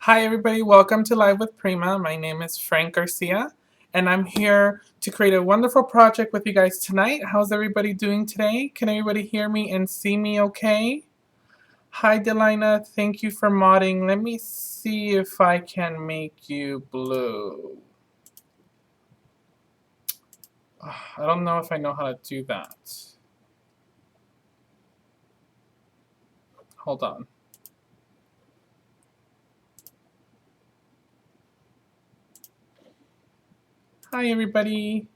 Hi everybody, welcome to Live with Prima. My name is Frank Garcia and I'm here to create a wonderful project with you guys tonight. How's everybody doing today? Can everybody hear me and see me okay? Hi Delina, thank you for modding. Let me see if I can make you blue. I don't know if I know how to do that. Hold on. Hi everybody.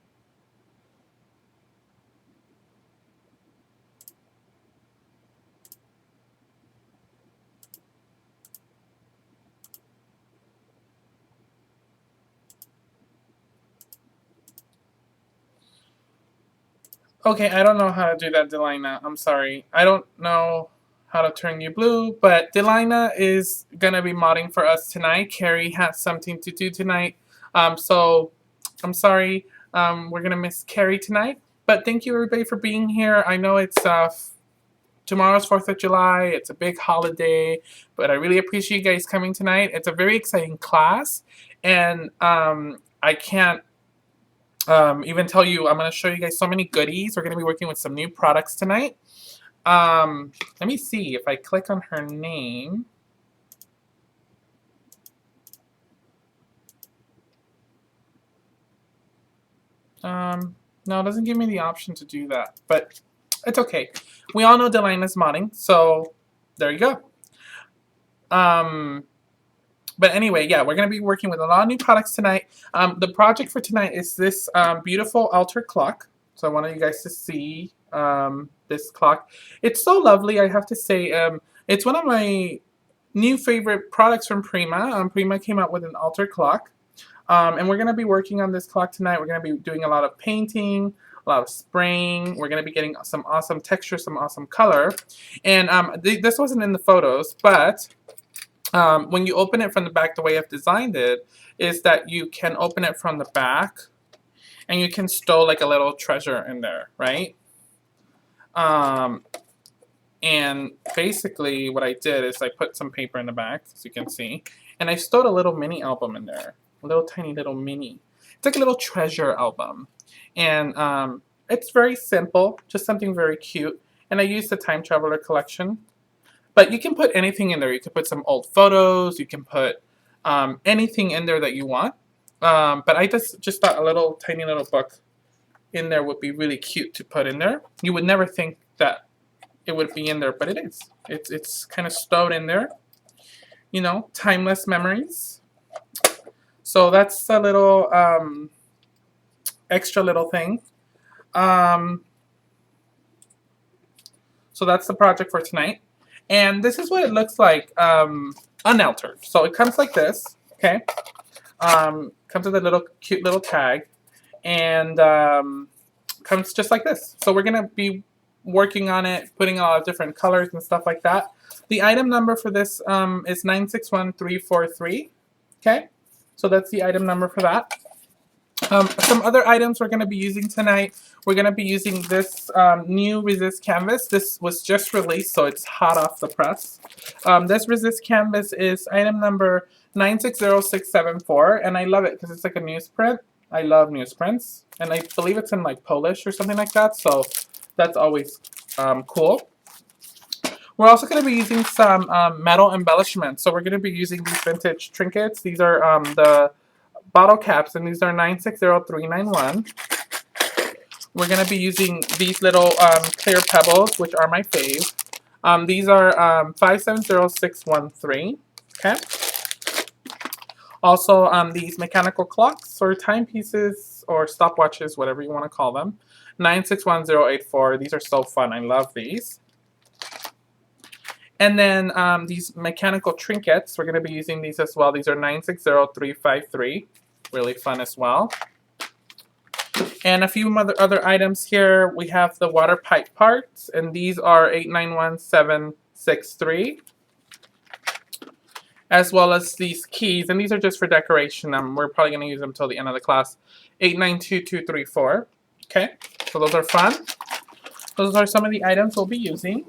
Okay, I don't know how to do that, Delina. I'm sorry. I don't know how to turn you blue, but Delina is gonna be modding for us tonight. Carrie has something to do tonight, so I'm sorry. We're gonna miss Carrie tonight, but thank you everybody for being here. I know it's tomorrow's 4th of July. It's a big holiday, but I really appreciate you guys coming tonight. It's a very exciting class, and I can't even tell you, I'm going to show you guys so many goodies. We're going to be working with some new products tonight. Let me see if I click on her name. No, it doesn't give me the option to do that, but it's okay. We all know Delina's modding, so there you go. But anyway, yeah, we're going to be working with a lot of new products tonight. The project for tonight is this beautiful altar clock. So I wanted you guys to see this clock. It's so lovely, I have to say. It's one of my new favorite products from Prima. Prima came out with an altar clock. And we're going to be working on this clock tonight. We're going to be doing a lot of painting, a lot of spraying. We're going to be getting some awesome texture, some awesome color. And this wasn't in the photos, but when you open it from the back, the way I've designed it is that you can open it from the back and you can stow like a little treasure in there, right? And basically what I did is I put some paper in the back, as you can see, and I stowed a little mini album in there. A little tiny little mini. It's like a little treasure album. And it's very simple, just something very cute. And I used the Time Traveler collection. But you can put anything in there. You can put some old photos. You can put anything in there that you want. But I just thought a little tiny little book in there would be really cute to put in there. You would never think that it would be in there, but it is. It's kind of stowed in there. You know, timeless memories. So that's a little extra little thing. So that's the project for tonight. And this is what it looks like unaltered. So it comes like this, okay? Comes with a little cute little tag. And comes just like this. So we're going to be working on it, putting a lot of different colors and stuff like that. The item number for this is 961343, okay? So that's the item number for that. Some other items we're going to be using tonight. We're going to be using this new resist canvas. This was just released, so it's hot off the press. This resist canvas is item number 960674, and I love it because it's like a newsprint. I love newsprints, and I believe it's in like Polish or something like that, so that's always cool. We're also going to be using some metal embellishments. So we're going to be using these vintage trinkets. These are the bottle caps, and these are 960391. We're going to be using these little clear pebbles, which are my fave. These are 570613. Okay. Also, these mechanical clocks or timepieces or stopwatches, whatever you want to call them, 961084. These are so fun. I love these. And then these mechanical trinkets, we're going to be using these as well. These are 960353. Really fun as well. And a few other items here. We have the water pipe parts, and these are 891763. As well as these keys, and these are just for decoration. We're probably going to use them until the end of the class. 892234. Okay, so those are fun. Those are some of the items we'll be using.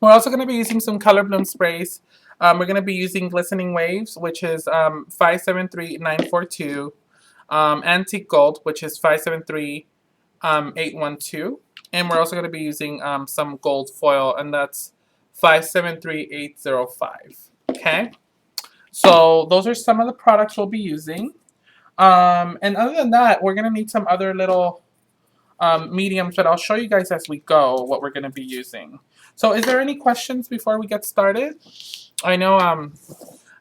We're also going to be using some color bloom sprays. We're going to be using Glistening Waves, which is 573942. Antique Gold, which is 573812. And we're also going to be using some gold foil, and that's 573805. Okay? So those are some of the products we'll be using. And other than that, we're going to need some other little mediums, but I'll show you guys as we go what we're going to be using. So is there any questions before we get started? I know I'm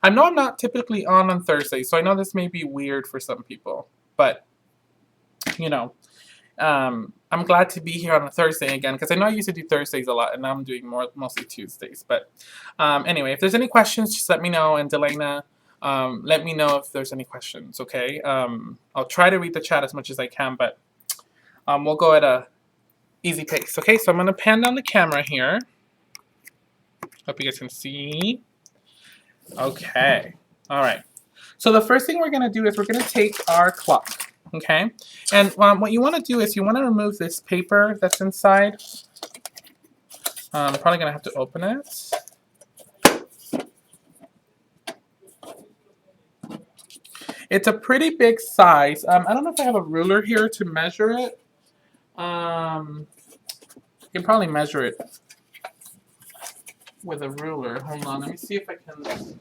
not typically on Thursday, so I know this may be weird for some people, but you know, I'm glad to be here on a Thursday again, because I know I used to do Thursdays a lot, and now I'm doing mostly Tuesdays. But anyway, if there's any questions, just let me know, and Delana, let me know if there's any questions, okay? I'll try to read the chat as much as I can, but we'll go at a easy pace, okay? So I'm going to pan down the camera here. Hope you guys can see. Okay. All right. So the first thing we're going to do is we're going to take our clock, okay? And what you want to do is you want to remove this paper that's inside. I'm probably going to have to open it. It's a pretty big size. I don't know if I have a ruler here to measure it. You can probably measure it with a ruler. Hold on, let me see if I can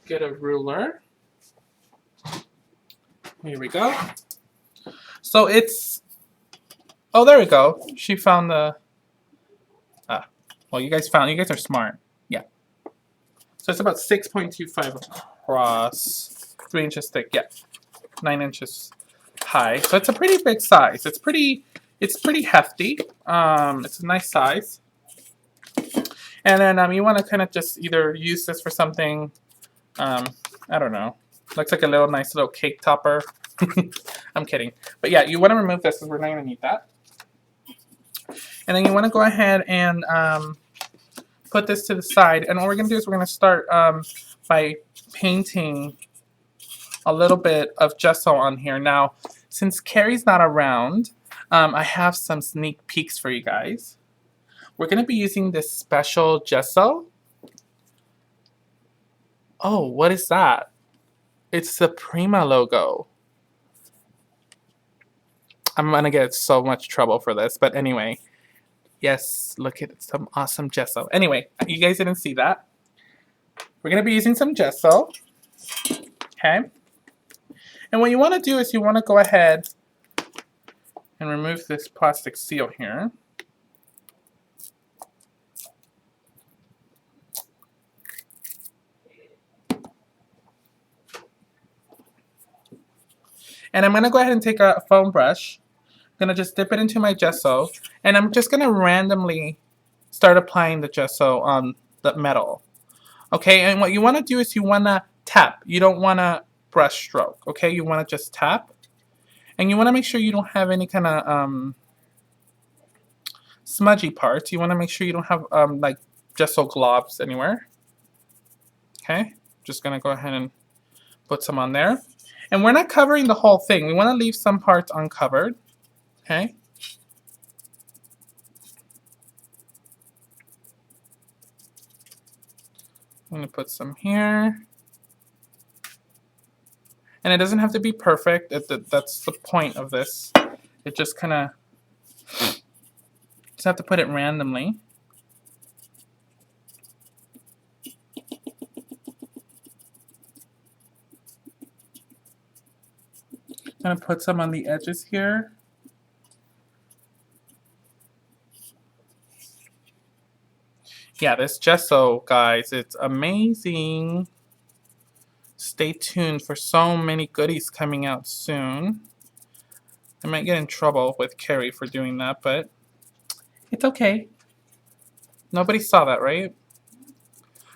get a ruler. Here we go. So it's, oh, there we go. She found the, well, you guys are smart. Yeah. So it's about 6.25 across, 3 inches thick, yeah, 9 inches high. So it's a pretty big size. It's pretty hefty. It's a nice size. And then you want to kind of just either use this for something, I don't know. Looks like a nice little cake topper. I'm kidding. But yeah, you want to remove this because we're not going to need that. And then you want to go ahead and put this to the side. And what we're going to do is we're going to start by painting a little bit of gesso on here. Now, since Carrie's not around, I have some sneak peeks for you guys. We're going to be using this special gesso. Oh, what is that? It's the Prima logo. I'm going to get so much trouble for this, but anyway. Yes, look at some awesome gesso. Anyway, you guys didn't see that. We're going to be using some gesso. Okay. And what you want to do is you want to go ahead and remove this plastic seal here. And I'm going to go ahead and take a foam brush. I'm going to just dip it into my gesso. And I'm just going to randomly start applying the gesso on the metal. Okay, and what you want to do is you want to tap. You don't want to brush stroke. Okay, you want to just tap. And you want to make sure you don't have any kind of smudgy parts. You want to make sure you don't have like gesso globs anywhere. Okay, just going to go ahead and put some on there. And we're not covering the whole thing. We want to leave some parts uncovered. Okay. I'm going to put some here. And it doesn't have to be perfect. That's the point of this. It just kind of, just have to put it randomly. I'm going to put some on the edges here. Yeah, this gesso, guys, it's amazing. Stay tuned for so many goodies coming out soon. I might get in trouble with Carrie for doing that, but it's okay. Nobody saw that, right?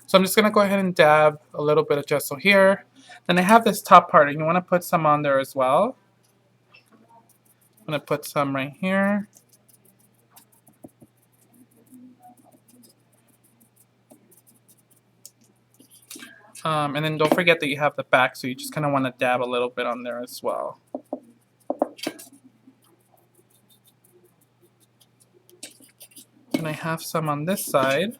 So I'm just going to go ahead and dab a little bit of gesso here. Then I have this top part, and you want to put some on there as well. I'm going to put some right here. And then don't forget that you have the back, so you just kind of want to dab a little bit on there as well. And I have some on this side.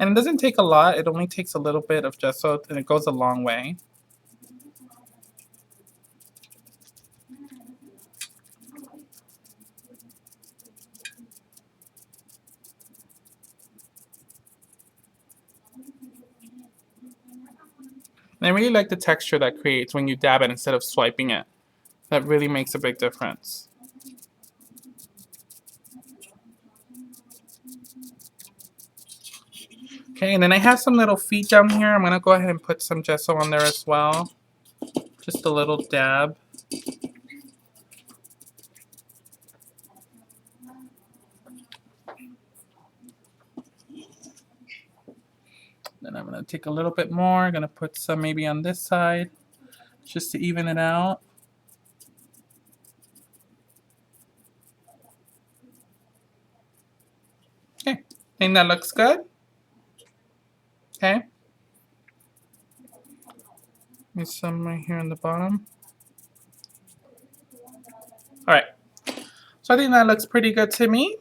And it doesn't take a lot. It only takes a little bit of gesso, and it goes a long way. And I really like the texture that creates when you dab it instead of swiping it. That really makes a big difference. Okay, and then I have some little feet down here. I'm going to go ahead and put some gesso on there as well. Just a little dab. Then I'm going to take a little bit more. I'm going to put some maybe on this side just to even it out. Okay, I think that looks good. Okay. There's some right here on the bottom. All right. So I think that looks pretty good to me.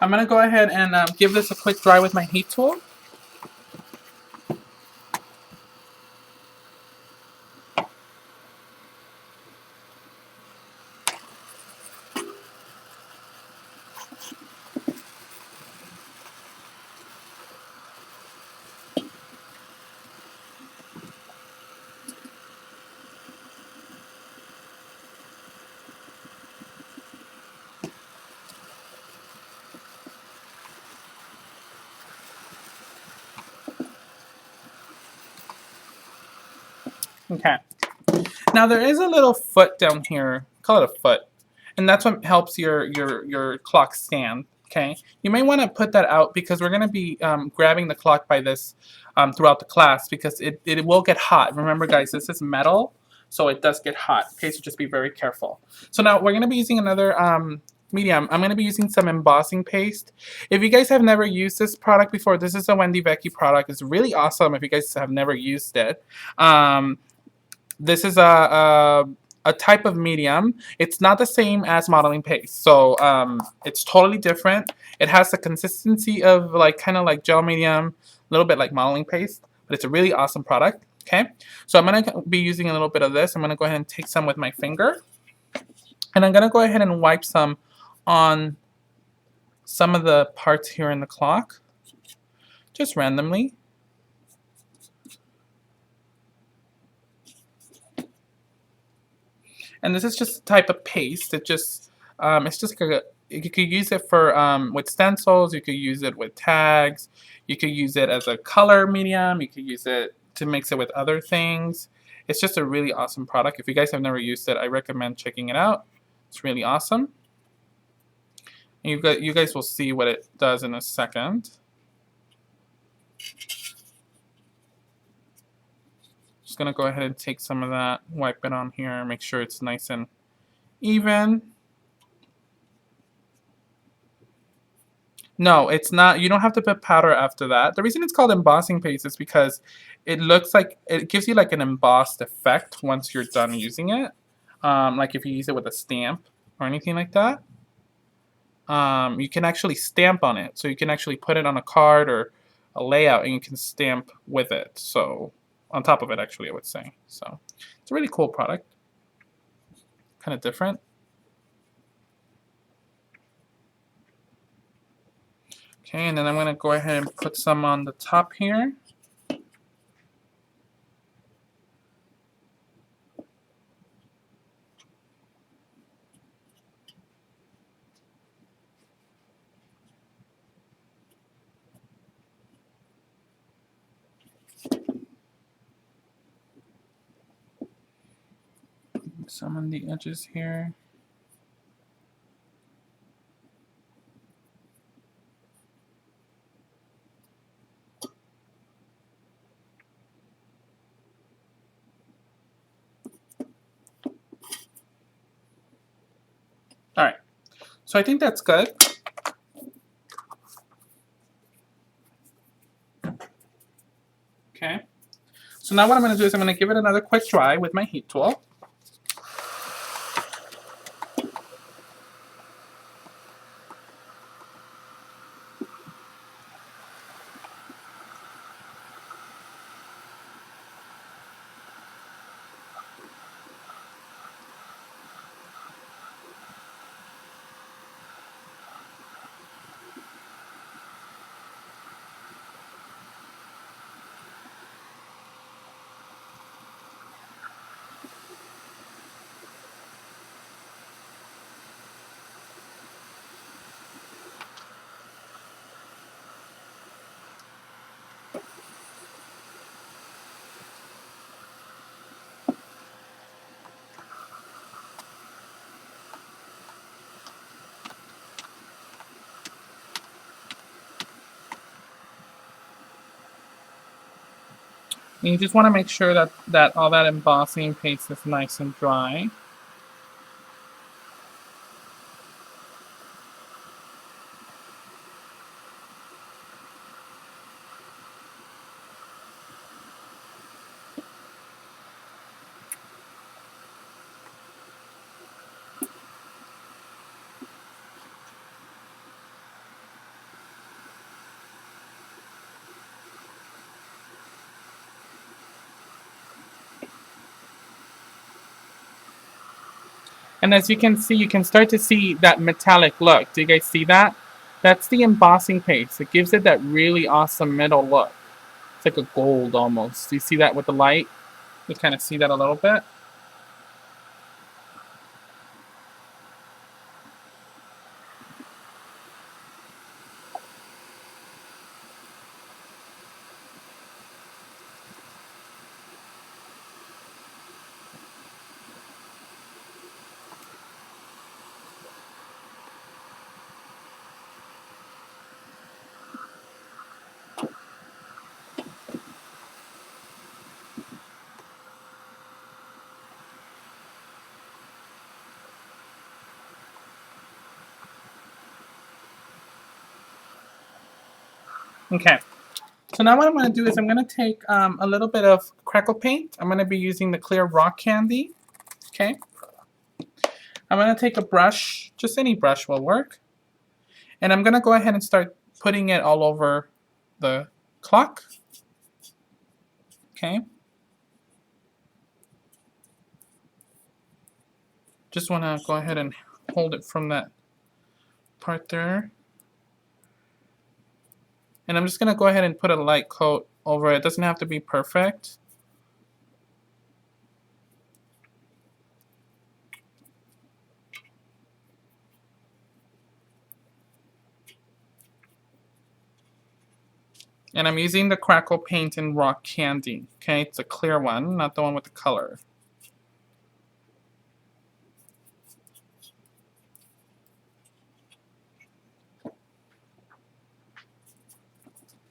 I'm going to go ahead and give this a quick dry with my heat tool. Okay. Now there is a little foot down here. Call it a foot, and that's what helps your clock stand. Okay. You may want to put that out because we're going to be grabbing the clock by this throughout the class because it will get hot. Remember, guys, this is metal, so it does get hot. Okay, so just be very careful. So now we're going to be using another medium. I'm going to be using some embossing paste. If you guys have never used this product before, this is a Wendy Vecchi product. It's really awesome if you guys have never used it. This is a type of medium. It's not the same as modeling paste, so it's totally different. It has the consistency of kind of like gel medium, a little bit like modeling paste, but it's a really awesome product. Okay, so I'm going to be using a little bit of this. I'm going to go ahead and take some with my finger, and I'm going to go ahead and wipe some on some of the parts here in the clock, just randomly. And this is just a type of paste. It's just like you could use it for with stencils. You could use it with tags. You could use it as a color medium. You could use it to mix it with other things. It's just a really awesome product. If you guys have never used it, I recommend checking it out. It's really awesome. And you guys will see what it does in a second. Just gonna go ahead and take some of that, wipe it on here, make sure it's nice and even. No, it's not. You don't have to put powder after that. The reason it's called embossing paste is because it looks like it gives you like an embossed effect once you're done using it. Like if you use it with a stamp or anything like that. You can actually stamp on it. So you can actually put it on a card or a layout and you can stamp with it. So on top of it, actually, I would say. So it's a really cool product. Kind of different. Okay, and then I'm going to go ahead and put some on the top here. Some on the edges here. All right, so I think that's good. Okay, so now what I'm going to do is I'm going to give it another quick dry with my heat tool. And you just want to make sure that all that embossing paste is nice and dry. And as you can see, you can start to see that metallic look. Do you guys see that? That's the embossing paste. It gives it that really awesome metal look. It's like a gold almost. Do you see that with the light? You kind of see that a little bit. Okay. So now what I'm going to do is I'm going to take a little bit of Crackle Paint. I'm going to be using the clear rock candy. Okay. I'm going to take a brush, just any brush will work. And I'm going to go ahead and start putting it all over the clock. Okay. Just want to go ahead and hold it from that part there. And I'm just going to go ahead and put a light coat over it. It doesn't have to be perfect. And I'm using the Crackle Paint in Rock Candy. Okay, it's a clear one, not the one with the color.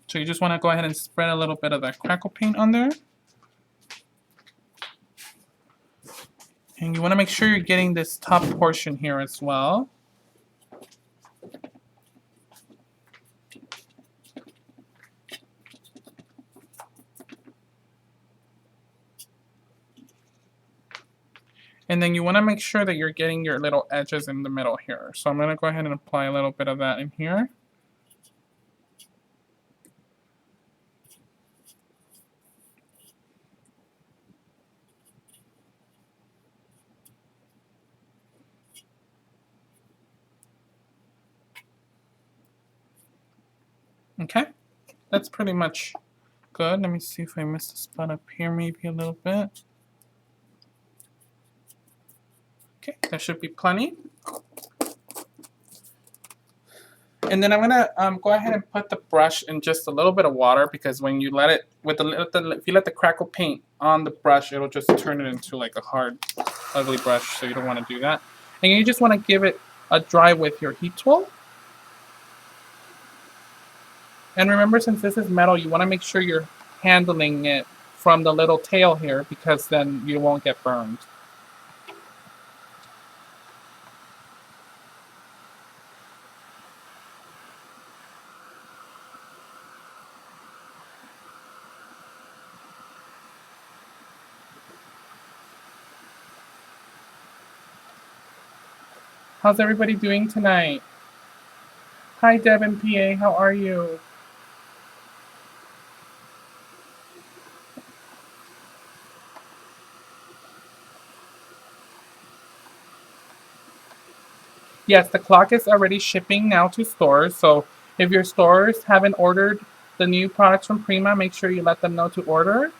So you just want to go ahead and spread a little bit of that Crackle Paint on there. And you want to make sure you're getting this top portion here as well. And then you want to make sure that you're getting your little edges in the middle here. So I'm going to go ahead and apply a little bit of that in here. Okay, that's pretty much good. Let me see if I missed a spot up here maybe a little bit. Okay, that should be plenty. And then I'm gonna go ahead and put the brush in just a little bit of water, because when you let it if you let the Crackle Paint on the brush, it'll just turn it into like a hard, ugly brush. So you don't want to do that. And you just want to give it a dry with your heat tool. And remember, since this is metal, you want to make sure you're handling it from the little tail here, because then you won't get burned. How's everybody doing tonight? Hi, Deb and PA, how are you? Yes, the clock is already shipping now to stores. So if your stores haven't ordered the new products from Prima, make sure you let them know to order.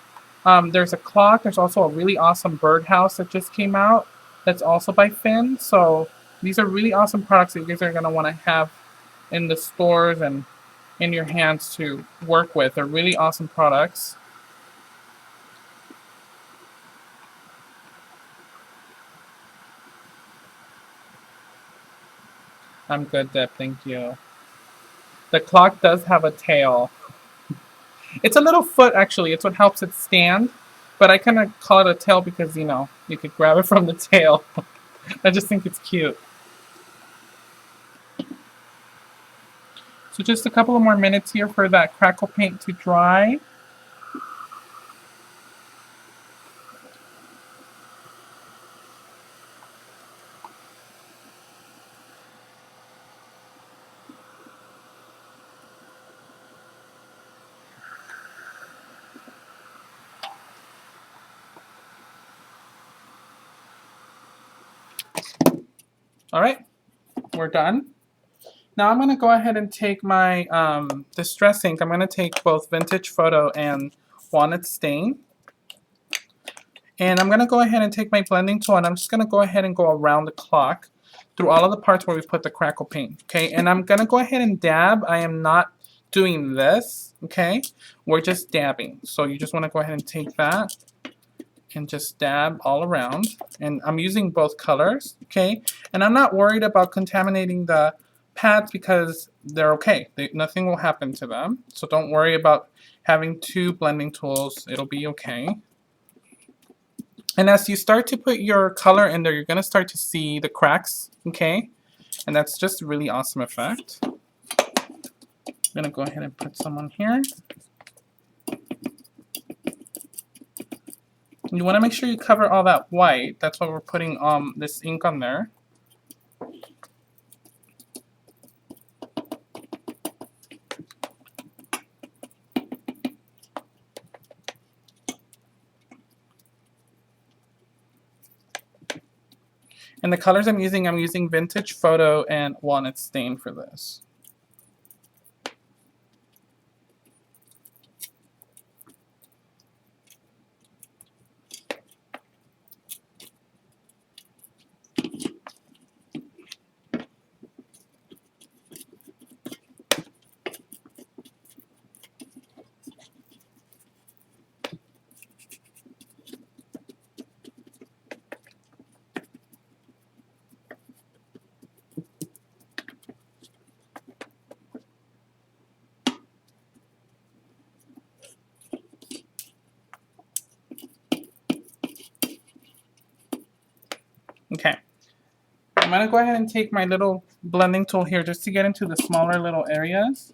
There's a clock. There's also a really awesome birdhouse that just came out. That's also by Finn. So these are really awesome products that you guys are going to want to have in the stores and in your hands to work with. They're really awesome products. I'm good, Deb. Thank you. The clock does have a tail. It's a little foot, actually. It's what helps it stand. But I kind of call it a tail because, you know, you could grab it from the tail. I just think it's cute. So just a couple of more minutes here for that crackle paint to dry. All right, we're done. Now I'm going to go ahead and take my Distress ink. I'm going to take both Vintage Photo and Walnut Stain. And I'm going to go ahead and take my blending tool, and I'm just going to go ahead and go around the clock through all of the parts where we put the crackle paint. Okay, and I'm going to go ahead and dab. I am not doing this, okay? We're just dabbing. So you just want to go ahead and take that and just dab all around. And I'm using both colors, okay? And I'm not worried about contaminating the pads because they're okay. Nothing will happen to them. So don't worry about having two blending tools. It'll be okay. And as you start to put your color in there, you're going to start to see the cracks, okay? And that's just a really awesome effect. I'm going to go ahead and put some on here. You want to make sure you cover all that white. That's why we're putting this ink on there. And the colors I'm using Vintage Photo and Walnut Stain for this. Okay, I'm going to go ahead and take my little blending tool here just to get into the smaller little areas.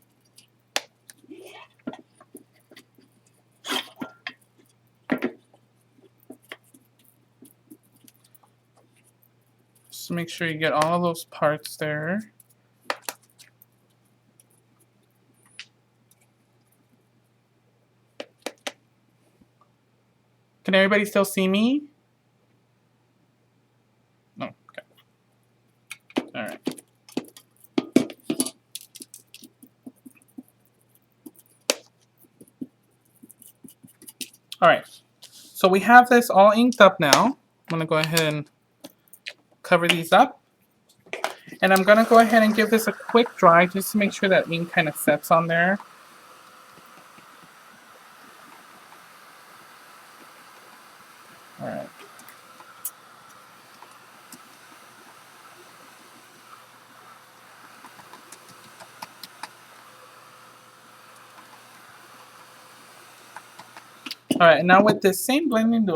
Just make sure you get all those parts there. Can everybody still see me? No, okay. All right. All right, so we have this all inked up now. I'm gonna go ahead and cover these up. And I'm gonna go ahead and give this a quick dry just to make sure that ink kind of sets on there. All right. All right, now with this same blending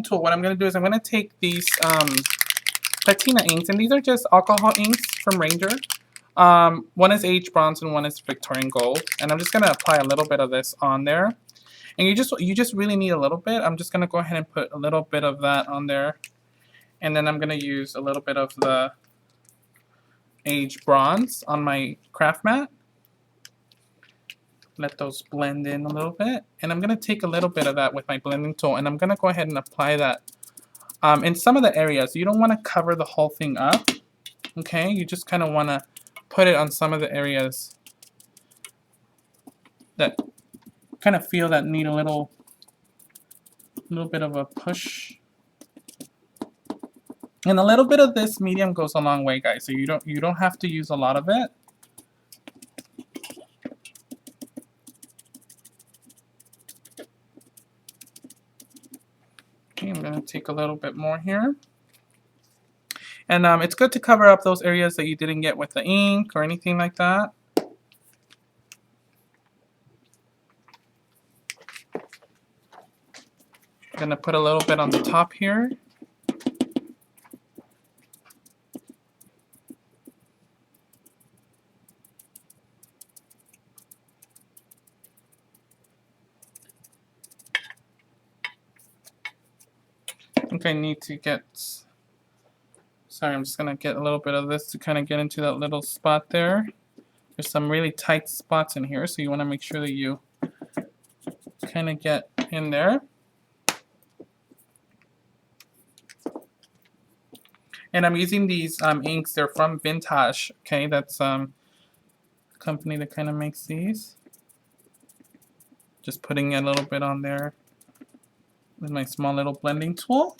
tool, what I'm going to do is I'm going to take these patina inks, and these are just alcohol inks from Ranger. One is aged bronze and one is Victorian gold, and I'm just going to apply a little bit of this on there. And you just really need a little bit. I'm just going to go ahead and put a little bit of that on there, and then I'm going to use a little bit of the aged bronze on my craft mat. Let those blend in a little bit. And I'm going to take a little bit of that with my blending tool, and I'm going to go ahead and apply that in some of the areas. You don't want to cover the whole thing up, okay? You just kind of want to put it on some of the areas that kind of feel that need a little bit of a push. And a little bit of this medium goes a long way, guys. So you don't have to use a lot of it. Okay, I'm going to take a little bit more here. And it's good to cover up those areas that you didn't get with the ink or anything like that. I'm gonna put a little bit on the top here. I think I need to get, sorry, I'm just gonna get a little bit of this to kind of get into that little spot there. There's some really tight spots in here, so you want to make sure that you kind of get in there. And I'm using these inks. They're from Vintage. Okay, that's a company that kind of makes these. Just putting a little bit on there with my small little blending tool.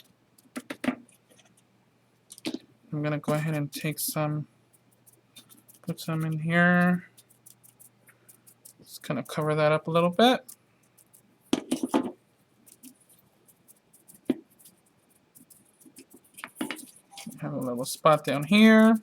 I'm gonna go ahead and take some, put some in here. Just kind of cover that up a little bit. Have a little spot down here.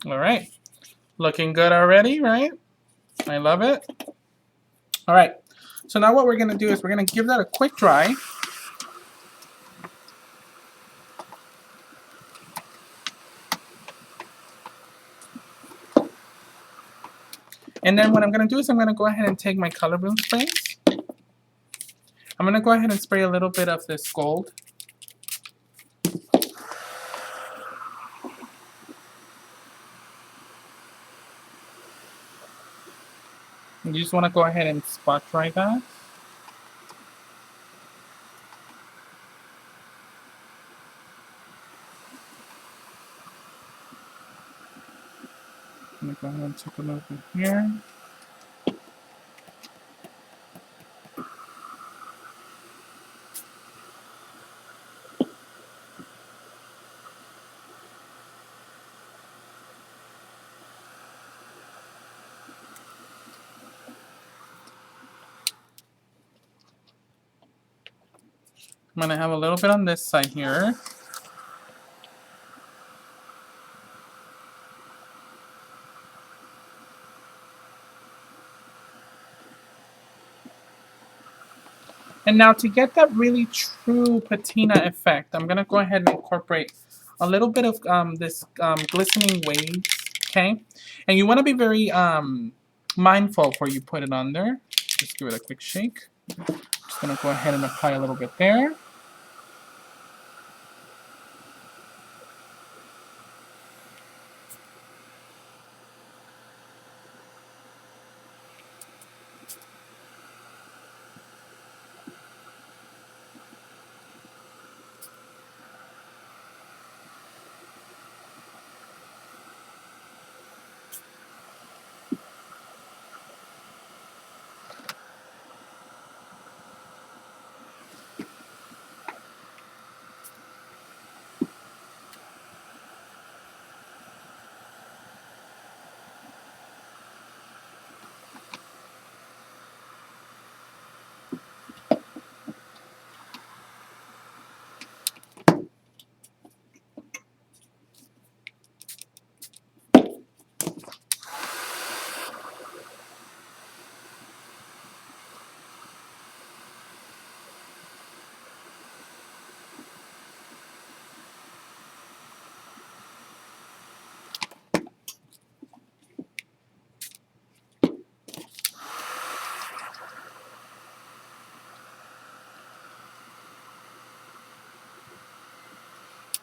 All right, looking good already, right? I love it. All right, so now what we're gonna do is we're gonna give that a quick dry. And then what I'm gonna do is I'm gonna go ahead and take my color bloom sprays. I'm gonna go ahead and spray a little bit of this gold. You just want to go ahead and spot dry that. I'm gonna go ahead and take a little bit here. I'm gonna have a little bit on this side here. And now to get that really true patina effect, I'm gonna go ahead and incorporate a little bit of this glistening waves, okay? And you wanna be very mindful before you put it on there. Just give it a quick shake. Just gonna go ahead and apply a little bit there.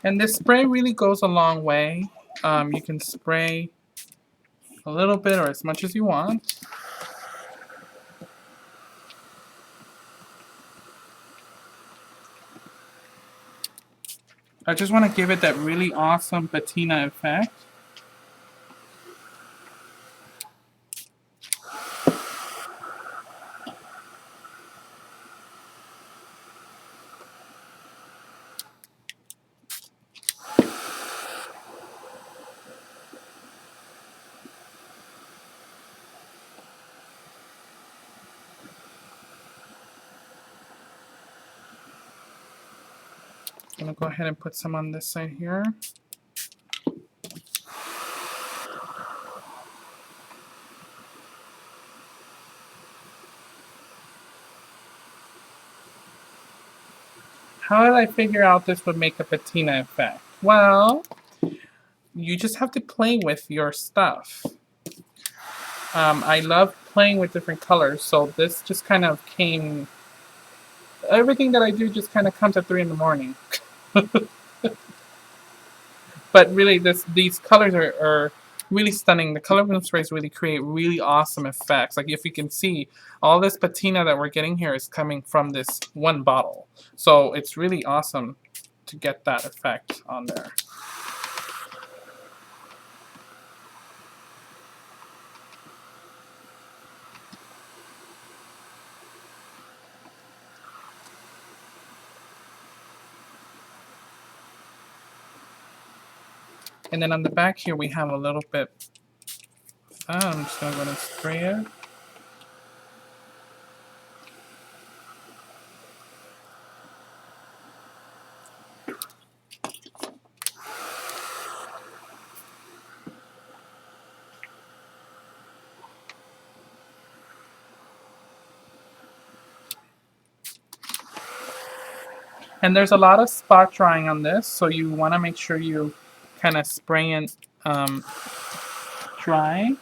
And this spray really goes a long way. You can spray a little bit or as much as you want. I just want to give it that really awesome patina effect. gonna go ahead and put some on this side here. How did I figure out this would make a patina effect? Well, you just have to play with your stuff. I love playing with different colors, so this just kind of came. Everything that I do just kind of comes at 3 in the morning. But really, these colors are really stunning. The color bloom sprays really create really awesome effects. Like if you can see, all this patina that we're getting here is coming from this one bottle. So it's really awesome to get that effect on there. And then on the back here, we have a little bit. I'm just going to go and spray it. And there's a lot of spot drying on this, so you want to make sure you kind of spray and dry.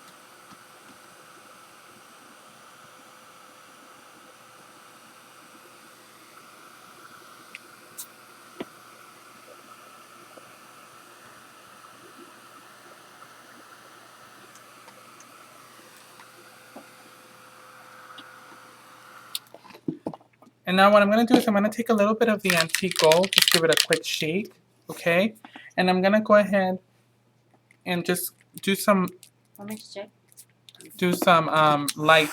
And now what I'm going to do is I'm going to take a little bit of the antique gold, just give it a quick shake, okay? And I'm going to go ahead and just do some light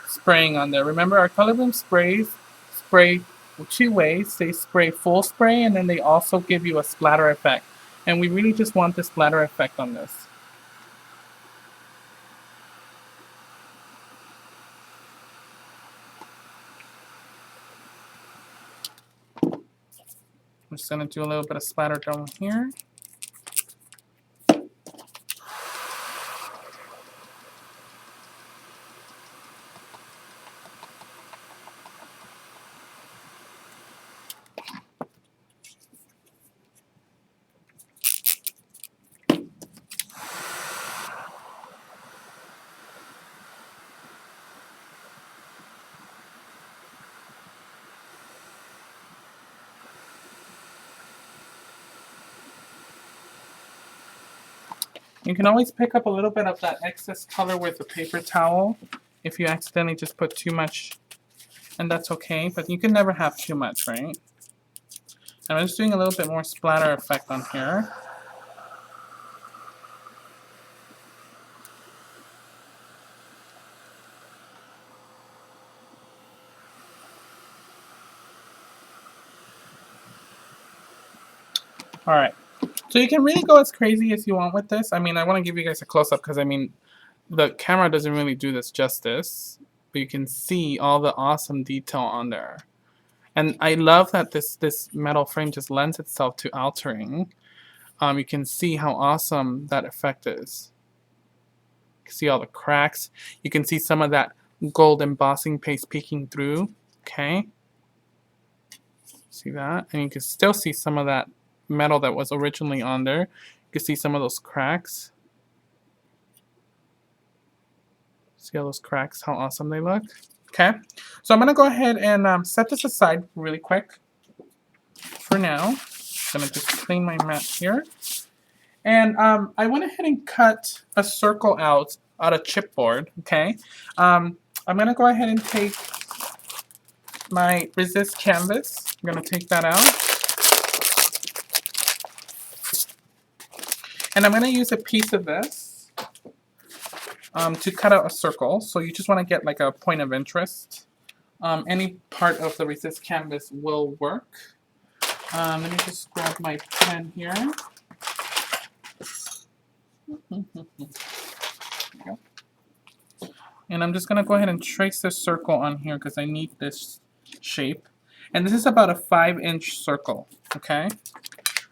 spraying on there. Remember, our color bloom sprays spray 2 ways. They spray full spray, and then they also give you a splatter effect. And we really just want the splatter effect on this. I'm just going to do a little bit of splatter down here. You can always pick up a little bit of that excess color with a paper towel if you accidentally just put too much, and that's okay, but you can never have too much, right? I'm just doing a little bit more splatter effect on here. Alright, so you can really go as crazy as you want with this. I mean, I want to give you guys a close-up because, I mean, the camera doesn't really do this justice, but you can see all the awesome detail on there. And I love that this metal frame just lends itself to altering. You can see how awesome that effect is. You can see all the cracks. You can see some of that gold embossing paste peeking through. Okay, see that? And you can still see some of that metal that was originally on there. You can see some of those cracks. See all those cracks, how awesome they look? Okay, so I'm going to go ahead and set this aside really quick for now. I'm going to just clean my mat here. And I went ahead and cut a circle out of chipboard, okay? I'm going to go ahead and take my resist canvas. I'm going to take that out. And I'm going to use a piece of this to cut out a circle. So you just want to get like a point of interest. Any part of the resist canvas will work. Let me just grab my pen here. And I'm just going to go ahead and trace this circle on here because I need this shape. And this is about a 5-inch circle, okay? I'm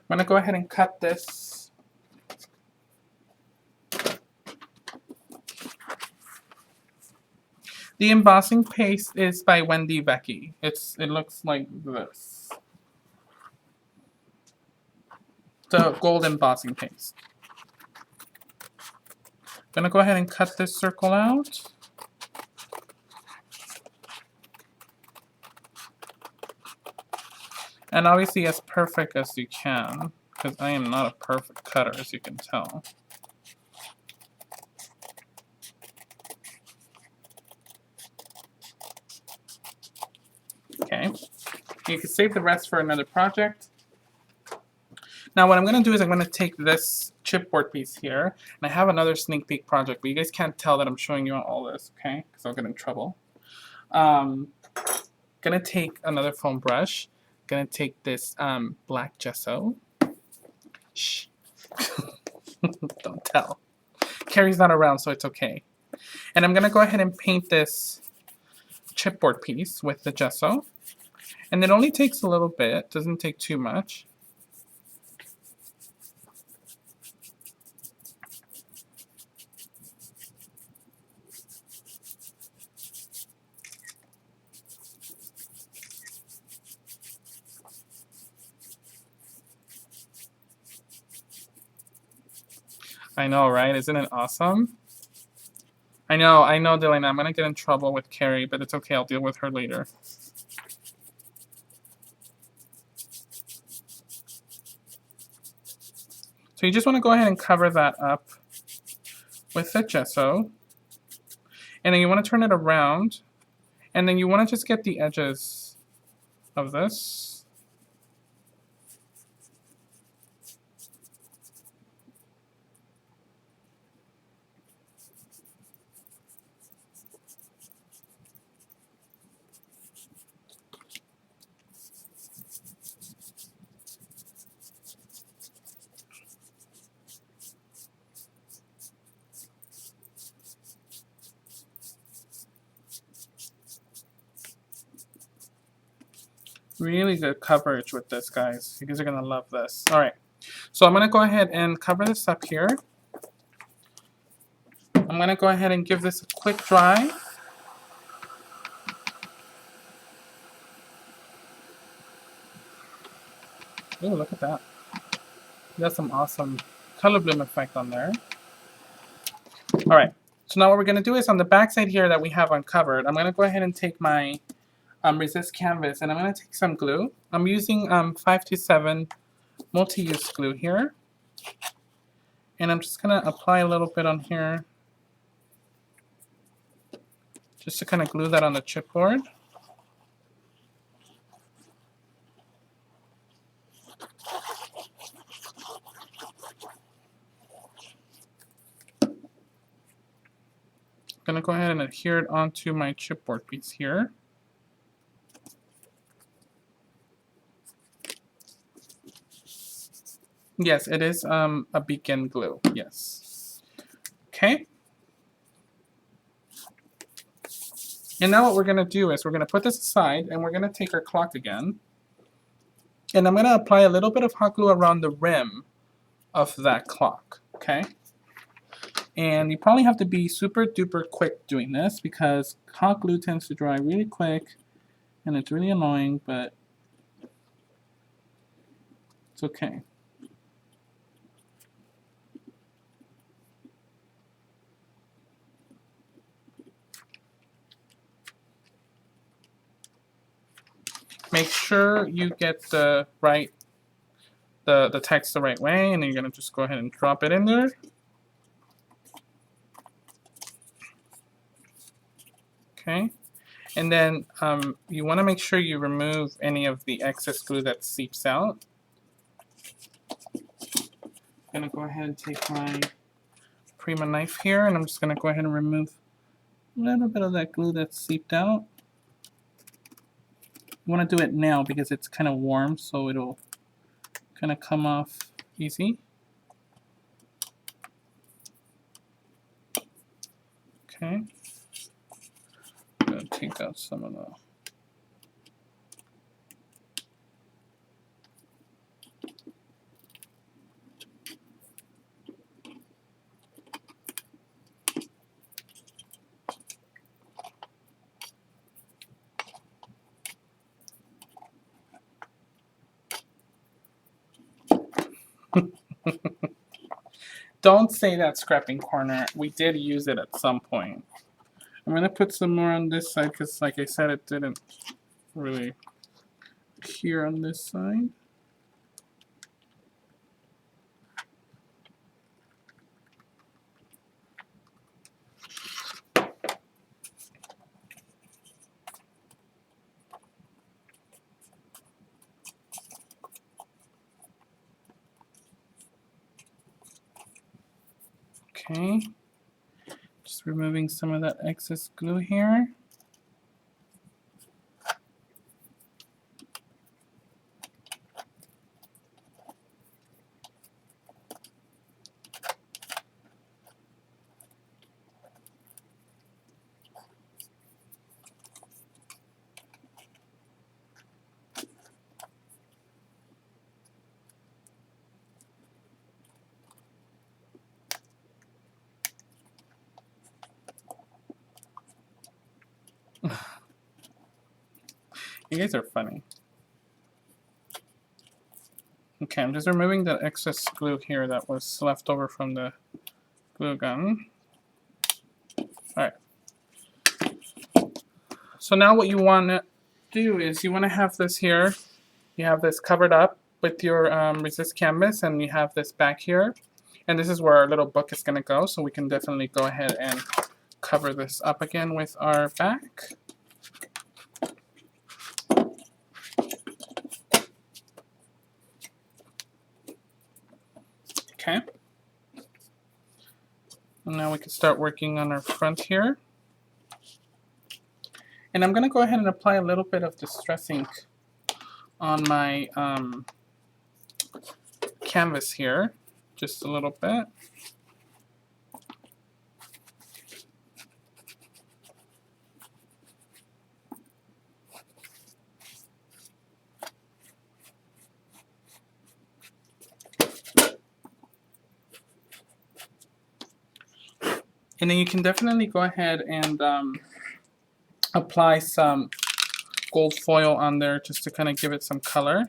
gonna go ahead and cut this. The embossing paste is by Wendy Becky. It looks like this. The gold embossing paste. I'm gonna go ahead and cut this circle out. And obviously as perfect as you can, because I am not a perfect cutter, as you can tell. Okay, you can save the rest for another project. Now what I'm going to do is I'm going to take this chipboard piece here, and I have another sneak peek project, but you guys can't tell that I'm showing you all this, okay? Because I'll get in trouble. Going to take another foam brush. Going to take this black gesso. Shh. Don't tell. Carrie's not around, so it's okay. And I'm going to go ahead and paint this chipboard piece with the gesso. And it only takes a little bit, doesn't take too much. I know, right? Isn't it awesome? I know, Delana. I'm gonna get in trouble with Carrie, but it's okay. I'll deal with her later. So you just want to go ahead and cover that up with the gesso. And then you want to turn it around. And then you want to just get the edges of this. Really good coverage with this, guys. You guys are going to love this. All right. So I'm going to go ahead and cover this up here. I'm going to go ahead and give this a quick dry. Ooh, look at that. That's some awesome color bloom effect on there. All right. So now what we're going to do is on the back side here that we have uncovered, I'm going to go ahead and take my resist canvas and I'm going to take some glue. I'm using 527 multi-use glue here. And I'm just going to apply a little bit on here just to kind of glue that on the chipboard. I'm going to go ahead and adhere it onto my chipboard piece here. Yes, it is a beacon glue, yes. Okay. And now what we're going to do is we're going to put this aside and we're going to take our clock again. And I'm going to apply a little bit of hot glue around the rim of that clock, okay? And you probably have to be super duper quick doing this because hot glue tends to dry really quick and it's really annoying, but it's okay. Make sure you get the right, the text the right way, and then you're gonna just go ahead and drop it in there. Okay, and then you want to make sure you remove any of the excess glue that seeps out. I'm gonna go ahead and take my Prima knife here, and I'm just gonna go ahead and remove a little bit of that glue that's seeped out. You want to do it now because it's kind of warm, so it'll kind of come off easy. Okay. I'm going to take out some of the Don't say that, Scrapping Corner. We did use it at some point. I'm going to put some more on this side because, like I said, it didn't really appear on this side. Okay, just removing some of that excess glue here. You guys are funny. Okay, I'm just removing the excess glue here that was left over from the glue gun. Alright. So now what you want to do is you want to have this here. You have this covered up with your resist canvas, and you have this back here. And this is where our little book is going to go, so we can definitely go ahead and cover this up again with our back. Okay. And now we can start working on our front here. And I'm going to go ahead and apply a little bit of Distress ink on my canvas here. Just a little bit. And then you can definitely go ahead and apply some gold foil on there just to kind of give it some color.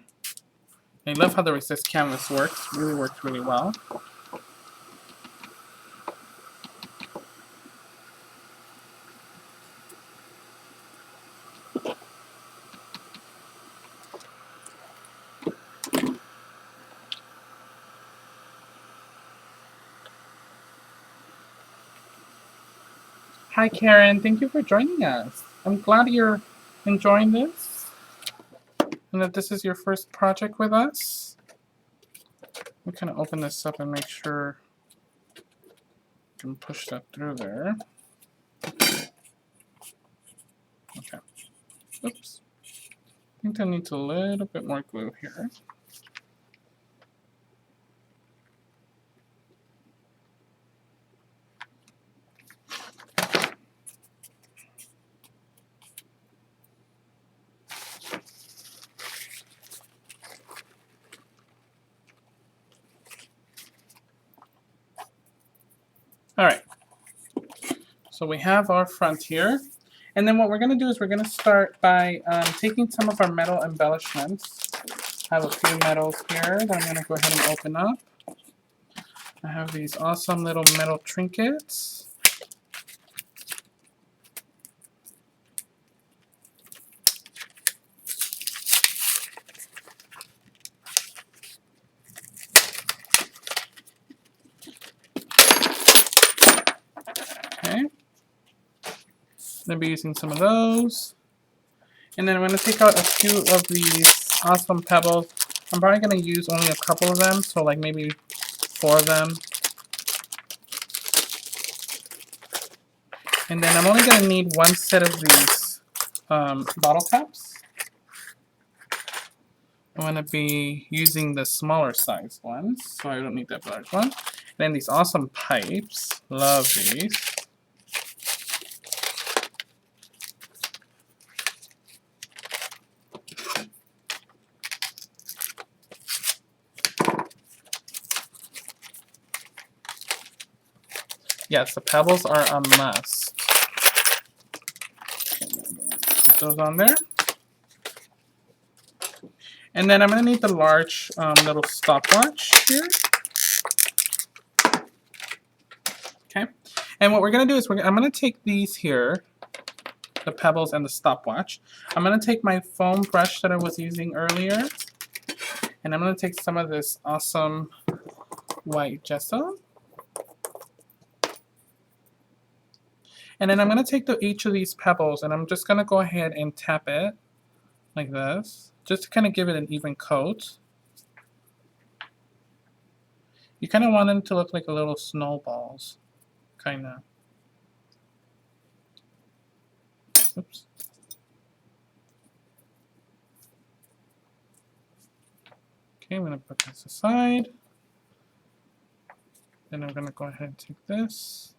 I love how the resist canvas works. Really works really well. Hi Karen, thank you for joining us. I'm glad you're enjoying this and that this is your first project with us. I'm kind of open this up and make sure I can push that through there. Okay. Oops. I think that needs a little bit more glue here. All right, so we have our front here. And then what we're going to do is we're going to start by taking some of our metal embellishments. I have a few metals here that I'm going to go ahead and open up. I have these awesome little metal trinkets. Okay. I'm going to be using some of those. And then I'm going to take out a few of these awesome pebbles. I'm probably going to use only a couple of them, so like maybe 4 of them. And then I'm only going to need 1 set of these bottle caps. I'm going to be using the smaller size ones, so I don't need that large one. And then these awesome pipes. Love these. Yes, the pebbles are a must. Put those on there. And then I'm going to need the large little stopwatch here. Okay. And what we're going to do is I'm going to take these here, the pebbles and the stopwatch. I'm going to take my foam brush that I was using earlier, and I'm going to take some of this awesome white gesso. And then I'm going to take each of these pebbles, and I'm just going to go ahead and tap it like this, just to kind of give it an even coat. You kind of want them to look like a little snowballs, kind of. Oops. Okay, I'm going to put this aside. Then I'm going to go ahead and take this.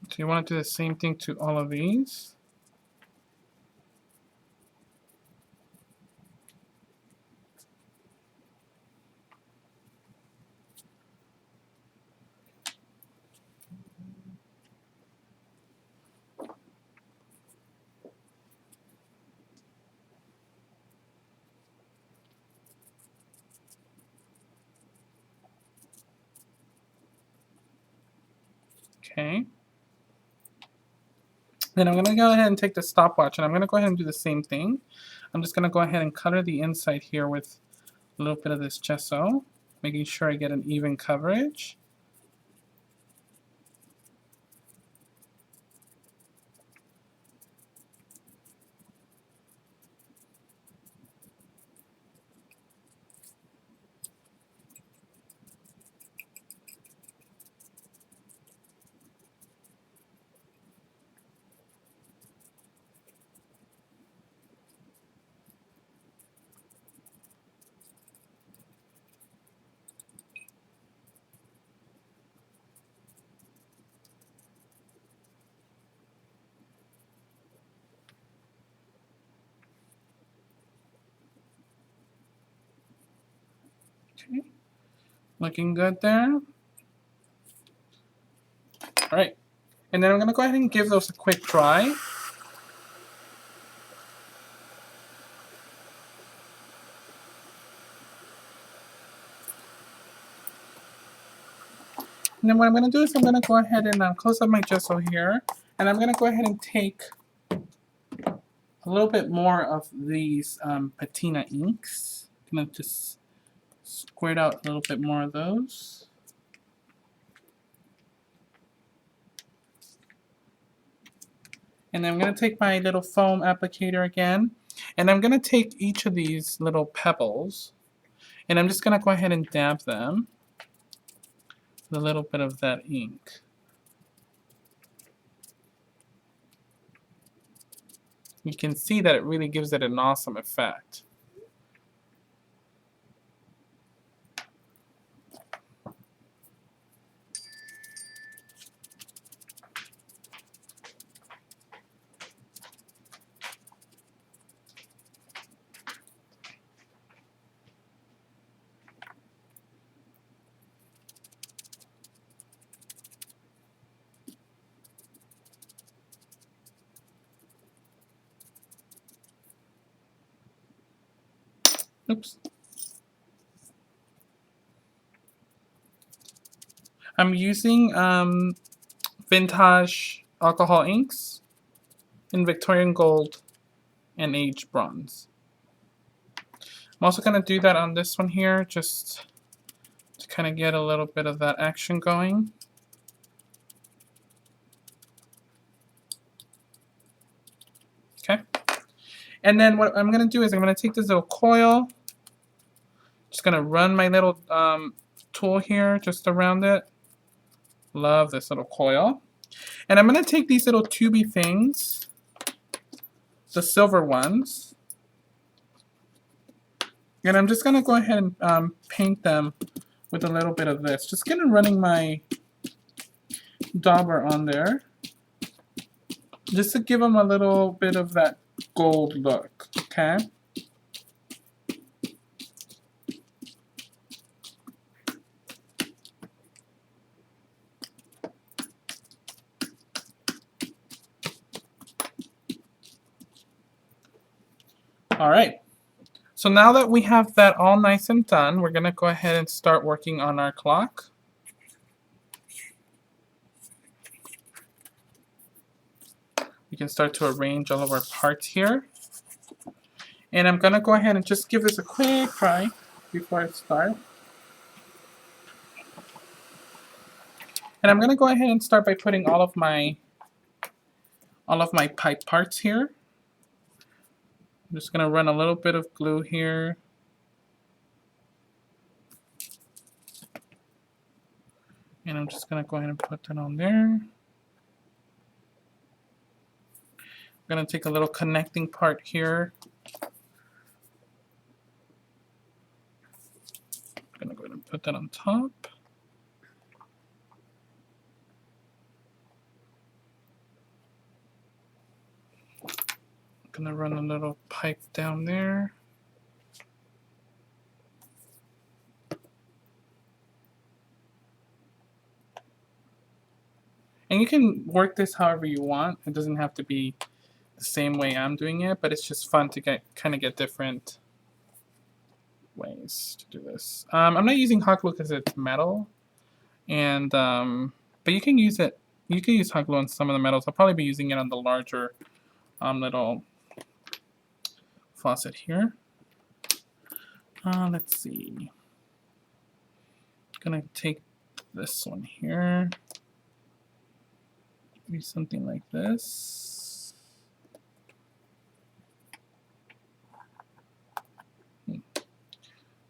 So you want to do the same thing to all of these. Okay. Then I'm going to go ahead and take the stopwatch, and I'm going to go ahead and do the same thing. I'm just going to go ahead and color the inside here with a little bit of this gesso, making sure I get an even coverage. Okay, looking good there. All right, and then I'm going to go ahead and give those a quick dry. And then what I'm going to do is I'm going to go ahead and close up my gesso here, and I'm going to go ahead and take a little bit more of these patina inks. I'm going to just squirt out a little bit more of those. And then I'm going to take my little foam applicator again, and I'm going to take each of these little pebbles, and I'm just going to go ahead and dab them with a little bit of that ink. You can see that it really gives it an awesome effect. Oops. I'm using vintage alcohol inks in Victorian Gold and Aged Bronze. I'm also going to do that on this one here, just to kind of get a little bit of that action going. Okay. And then what I'm going to do is I'm going to take this little coil, just going to run my little tool here just around it. Love this little coil. And I'm going to take these little tubey things, the silver ones, and I'm just going to go ahead and paint them with a little bit of this. Just kind of running my dauber on there. just to give them a little bit of that gold look, okay? All right. So now that we have that all nice and done, we're gonna go ahead and start working on our clock. We can start to arrange all of our parts here. And I'm gonna go ahead and just give this a quick try before I start. And I'm gonna go ahead and start by putting all of my pipe parts here. I'm just gonna run a little bit of glue here. And I'm just gonna go ahead and put that on there. I'm gonna take a little connecting part here. I'm gonna go ahead and put that on top. I'm gonna run a little pipe down there. And you can work this however you want. It doesn't have to be the same way I'm doing it, but it's just fun to kind of get different ways to do this. I'm not using hot glue because it's metal, and but you can use it. You can use hot glue on some of the metals. I'll probably be using it on the larger little faucet here. Let's see. I'm gonna take this one here. Maybe something like this.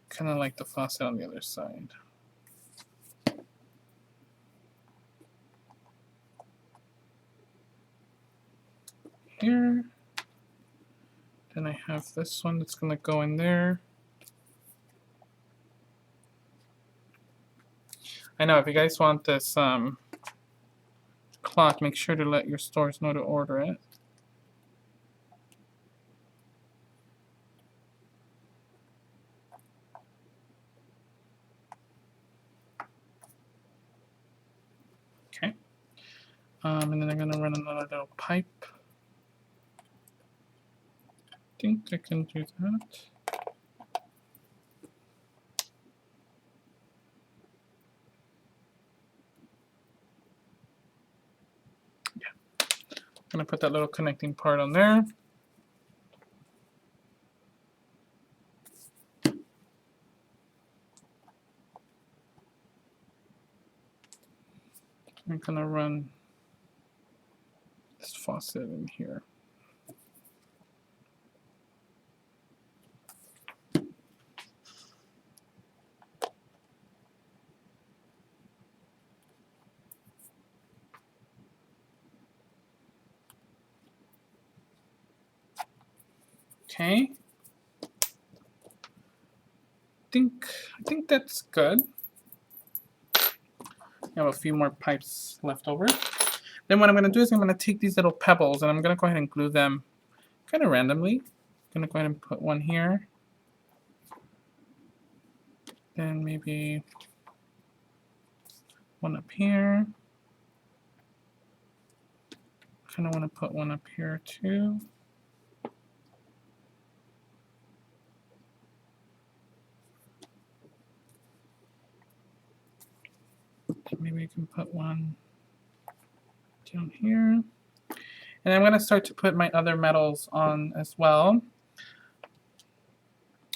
Kind of like the faucet on the other side. Here. Then I have this one that's going to go in there. I know if you guys want this clock, make sure to let your stores know to order it. Okay. And then I'm going to run another little pipe. I think I can do that. Yeah. I'm going to put that little connecting part on there. I'm going to run this faucet in here. Okay. I think that's good. I have a few more pipes left over. Then what I'm going to do is I'm going to take these little pebbles and I'm going to go ahead and glue them kind of randomly. I'm going to go ahead and put one here. Then maybe one up here. Kind of want to put one up here too. Maybe I can put one down here. And I'm going to start to put my other metals on as well.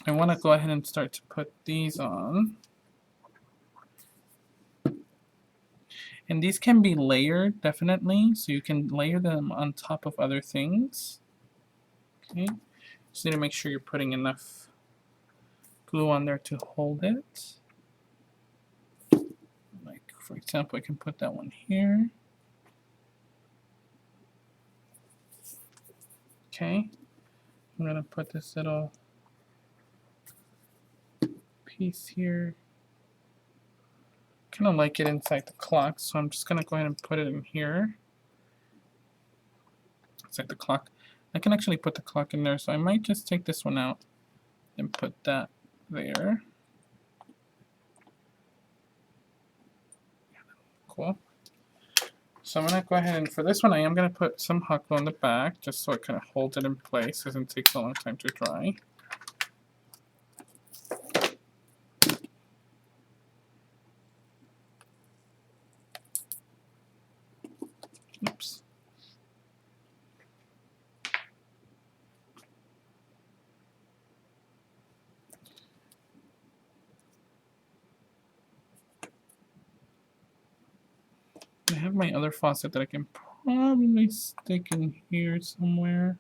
I want to go ahead and start to put these on. And these can be layered, definitely. So you can layer them on top of other things. Okay. Just need to make sure you're putting enough glue on there to hold it. Like, for example, I can put that one here. Okay. I'm going to put this little piece here. Kind of like it inside the clock, so I'm just going to go ahead and put it in here. Looks like the clock. I can actually put the clock in there, so I might just take this one out and put that there. Cool. So I'm going to go ahead and for this one I am going to put some hot glue on the back just so it kind of holds it in place because it takes a long time to dry. Oops. I have my other faucet that I can probably stick in here somewhere.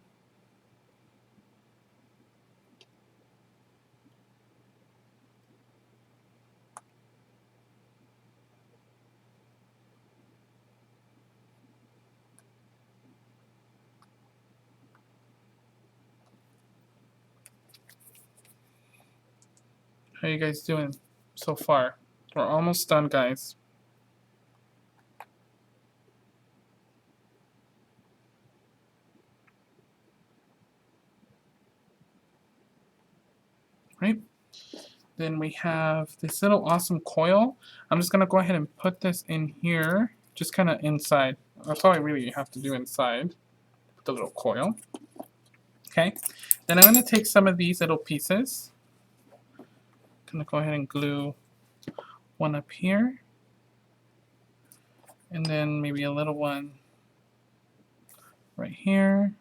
How you guys doing so far? We're almost done, guys. Right? Then we have this little awesome coil. I'm just gonna go ahead and put this in here, just kind of inside. That's all I really have to do inside. Put the little coil. Okay. Then I'm gonna take some of these little pieces. I'm gonna go ahead and glue one up here, and then maybe a little one right here.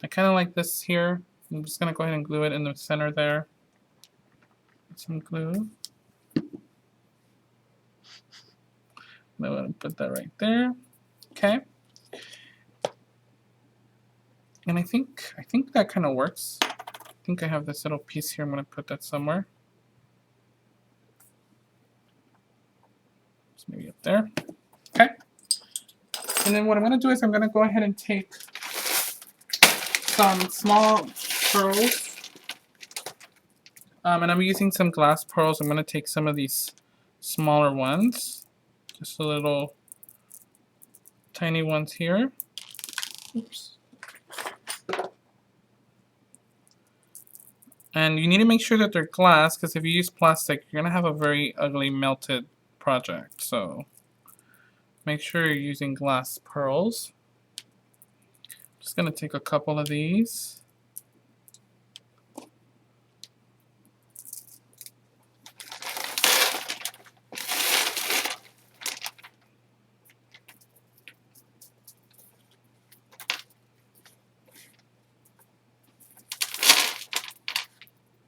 I kind of like this here. I'm just gonna go ahead and glue it in the center there. Some glue. I'm gonna put that right there. Okay. And I think that kind of works. I think I have this little piece here. I'm gonna put that somewhere. Just maybe up there. Okay. And then what I'm gonna do is I'm gonna go ahead and take some small pearls. And I'm using some glass pearls. I'm gonna take some of these smaller ones. Just a little tiny ones here. Oops. And you need to make sure that they're glass, because if you use plastic, you're going to have a very ugly melted project. So make sure you're using glass pearls. Just going to take a couple of these.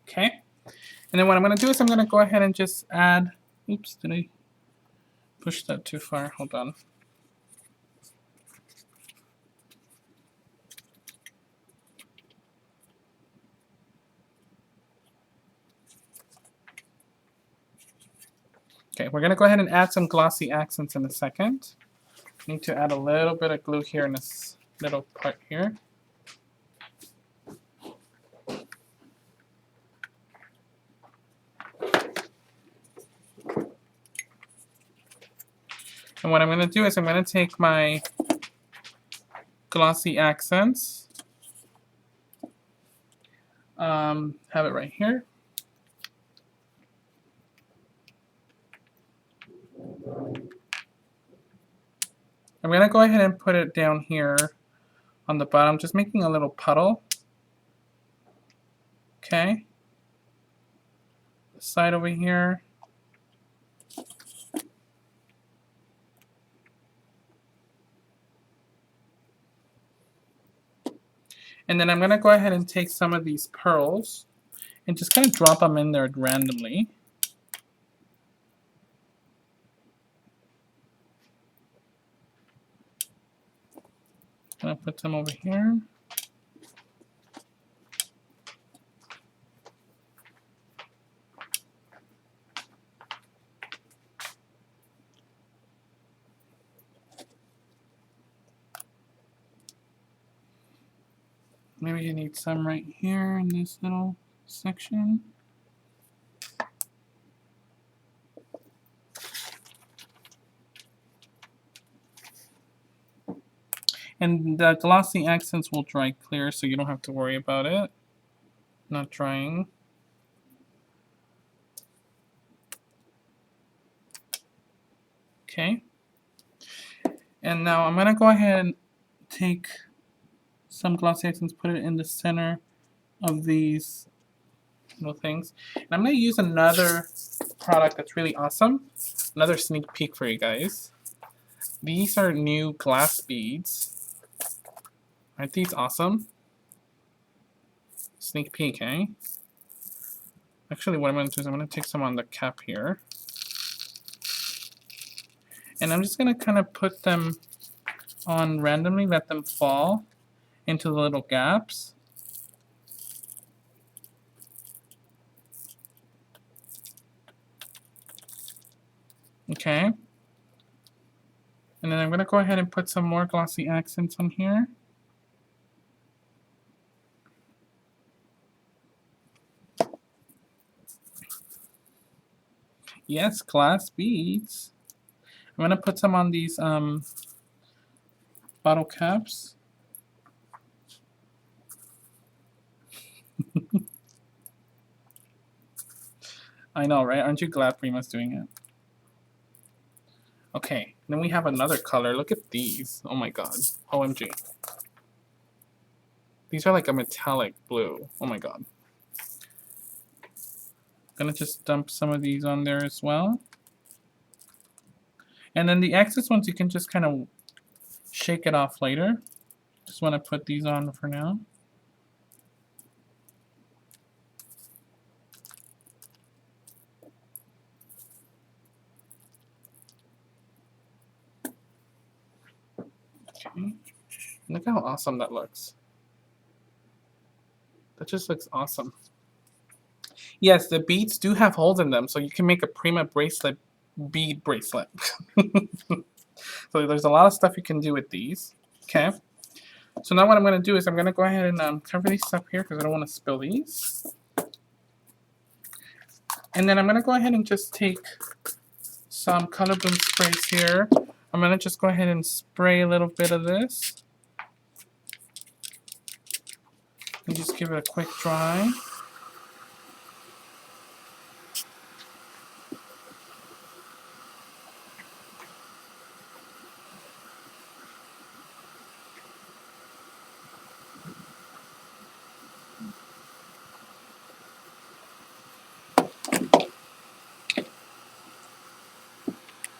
Okay, and then what I'm going to do is I'm going to go ahead and just add, oops, did I push that too far? Hold on. Okay, we're going to go ahead and add some glossy accents in a second. Need to add a little bit of glue here in this little part here. And what I'm going to do is I'm going to take my glossy accents, have it right here. I'm going to go ahead and put it down here on the bottom, just making a little puddle. Okay. The side over here. And then I'm going to go ahead and take some of these pearls and just kind of drop them in there randomly. I'm going to put some over here. Maybe you need some right here in this little section. And the Glossy Accents will dry clear, so you don't have to worry about it not drying. Okay. And now I'm going to go ahead and take some Glossy Accents, put it in the center of these little things. And I'm going to use another product that's really awesome. Another sneak peek for you guys. These are new glass beads. Aren't these awesome? Sneak peek, eh? Actually, what I'm going to do is I'm going to take some on the cap here. And I'm just going to kind of put them on randomly, let them fall into the little gaps. Okay. And then I'm going to go ahead and put some more Glossy Accents on here. Yes, glass beads. I'm going to put some on these bottle caps. I know, right? Aren't you glad Prima's doing it? Okay, then we have another color. Look at these. Oh my god. OMG. These are like a metallic blue. Oh my god. Gonna just dump some of these on there as well. And then the excess ones you can just kind of shake it off later. Just want to put these on for now. Okay. Look how awesome that looks. That just looks awesome. Yes, the beads do have holes in them, so you can make a Prima bracelet, bead bracelet. So there's a lot of stuff you can do with these. Okay. So now what I'm going to do is I'm going to go ahead and cover these up here because I don't want to spill these. And then I'm going to go ahead and just take some Color Bloom sprays here. I'm going to just go ahead and spray a little bit of this. And just give it a quick dry.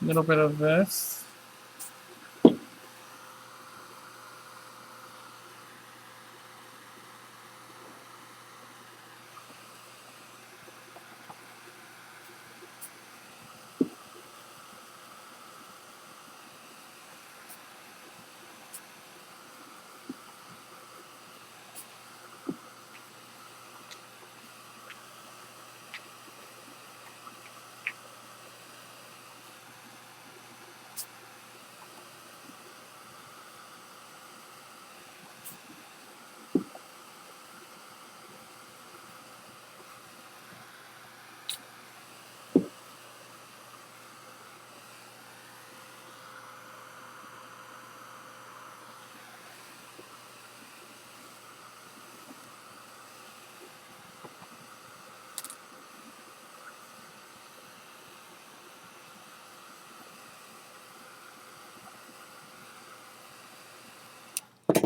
A little bit of this.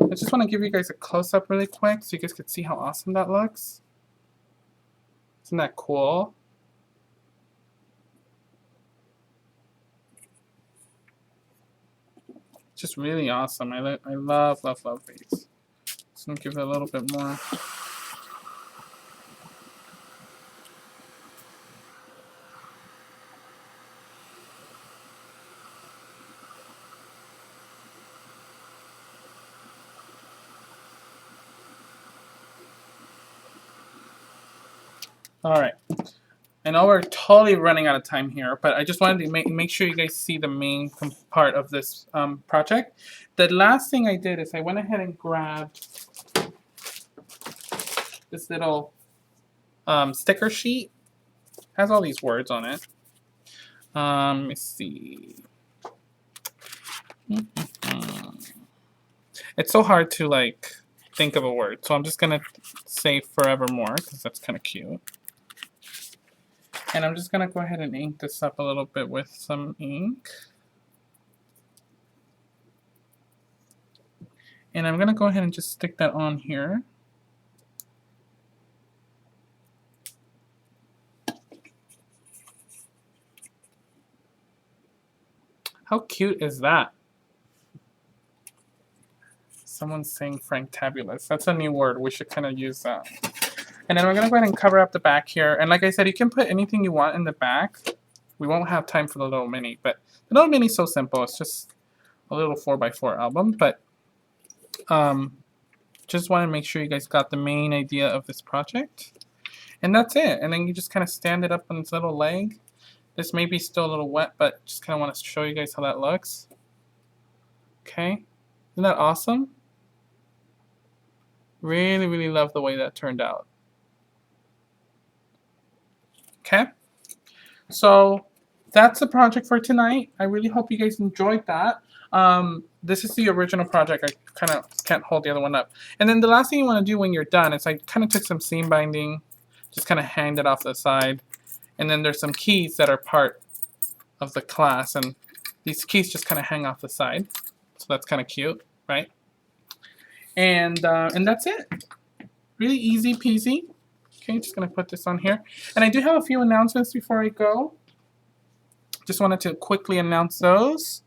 I just want to give you guys a close-up really quick so you guys can see how awesome that looks. Isn't that cool? Just really awesome. I love these. Just gonna give it a little bit more. All right. I know we're totally running out of time here, but I just wanted to make sure you guys see the main part of this project. The last thing I did is I went ahead and grabbed this little sticker sheet. It has all these words on it. Let me see. It's so hard to like think of a word. So I'm just gonna say forevermore because that's kind of cute. And I'm just gonna go ahead and ink this up a little bit with some ink. And I'm gonna go ahead and just stick that on here. How cute is that? Someone's saying Franktabulous. That's a new word. We should kind of use that. And then we're going to go ahead and cover up the back here. And like I said, you can put anything you want in the back. We won't have time for the little mini, but the little mini is so simple. It's just a little 4x4 album. But just want to make sure you guys got the main idea of this project. And that's it. And then you just kind of stand it up on its little leg. This may be still a little wet, but just kind of want to show you guys how that looks. Okay. Isn't that awesome? Really, really love the way that turned out. Okay. So that's the project for tonight. I really hope you guys enjoyed that. This is the original project. I kind of can't hold the other one up. And then the last thing you want to do when you're done is I kind of took some seam binding, just kind of hanged it off the side. And then there's some keys that are part of the class, and these keys just kind of hang off the side. So that's kind of cute, right? And that's it. Really easy peasy. Okay, just gonna put this on here. And I do have a few announcements before I go. Just wanted to quickly announce those.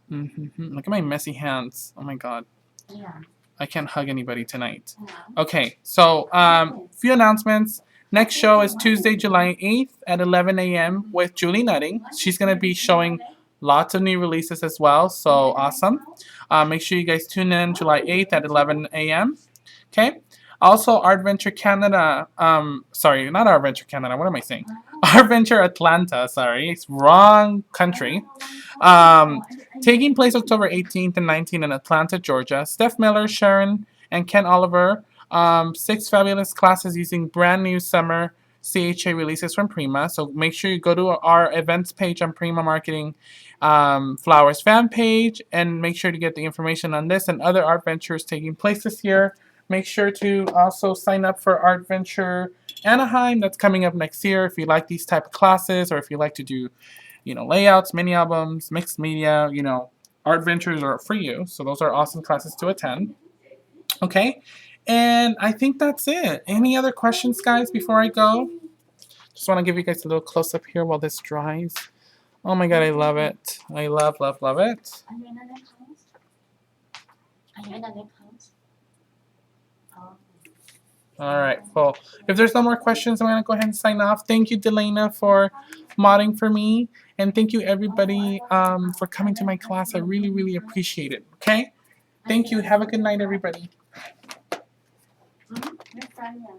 Look at my messy hands. Oh my god. Yeah. I can't hug anybody tonight. Okay, so few announcements. Next show is Tuesday, July 8th at 11 a.m. with Julie Nutting. She's going to be showing lots of new releases as well, so awesome. Make sure you guys tune in July 8th at 11 a.m. Okay? Also, Art Venture Canada, sorry, not Art Venture Canada, what am I saying? Art Venture Atlanta, sorry, it's wrong country. Taking place October 18th and 19th in Atlanta, Georgia. Steph Miller, Sharon, and Ken Oliver. 6 fabulous classes using brand new summer CHA releases from Prima. So make sure you go to our events page on Prima Marketing Flowers fan page and make sure to get the information on this and other art ventures taking place this year. Make sure to also sign up for Art Venture Anaheim. That's coming up next year. If you like these type of classes or if you like to do, layouts, mini albums, mixed media, art ventures are for you. So those are awesome classes to attend. Okay. And I think that's it. Any other questions, guys, before I go? Just want to give you guys a little close-up here while this dries. Oh my god, I love it. I love, love, love it. Are you in the next house? Are you in the next house? Oh. All right, cool. If there's no more questions, I'm going to go ahead and sign off. Thank you, Delana, for modding for me. And thank you, everybody, for coming to my class. I really, really appreciate it. Okay? Thank you. Have a good night, everybody. Your friend, yeah.